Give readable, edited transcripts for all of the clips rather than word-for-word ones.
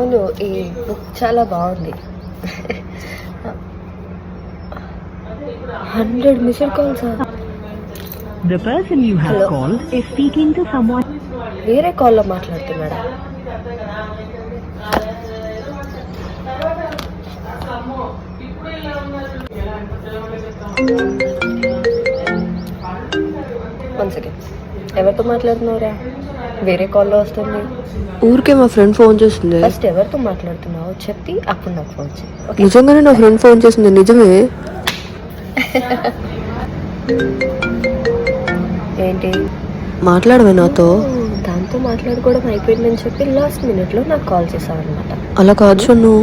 అవును, ఈ బుక్ చాలా బాగుంది. 100 missed calls. The person you have hello, called is speaking to someone. వేరే కాల్లో మాట్లాడుతున్నాడా? One second. ఎవరితో మాట్లాడుతున్నావురా? వేరే కాల్లో వస్తుంది. ఊరికే మా ఫ్రెండ్ ఫోన్ చేసింది. ఫస్ట్ ఎవరితో మాట్లాడుతున్నావు చెప్పి అప్పుడు నాకు ఫోన్ చేయి. నిజంగానే నా ఫ్రెండ్ ఫోన్ చేసింది. నిజమే. ఏంటి మాట్లాడవే నాతో? దాంతో మాట్లాడుకోవడం అయిపోయిందని చెప్పి లాస్ట్ మినిట్లో నాకు కాల్ చేసావు అనమాట. అలా కాదు షన్ను.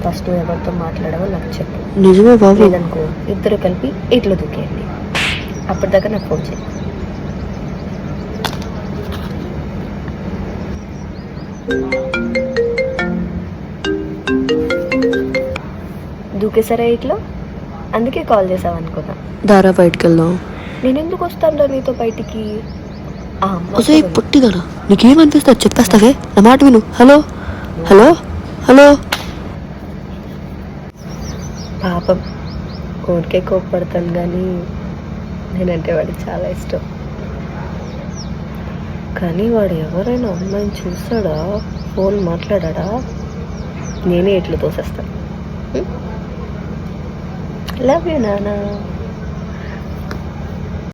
ఫస్ట్ నువ్వు ఎవరితో మాట్లాడావో నాకు చెప్పు. నిజమే బాబు. లేదనుకో ఇద్దరు కలిపి ఇట్లా దూకేయండి. అప్పటిదాకా నాకు ఫోన్ చేయి. దూకేసరా ఇట్లా? అందుకే కాల్ చేసావు అనుకున్నా. దారా బయటికి వెళ్దాం. నేను ఎందుకు వస్తాను నీతో బయటికి? ఒసే పొట్టిదరా, నీకేమనిపిస్తా చెప్పేస్తావే, నా మాట విను. Hello hello hello. పాపం ఊరికే కోప్పడతాను కానీ నేనంటే వాడికి చాలా ఇష్టం. కానీ వాడు ఎవరైనా అమ్మాయిని చూస్తాడా, ఫోన్ మాట్లాడా, నేనే ఎట్లు తోసేస్తాను. లవ్ యూ నానా.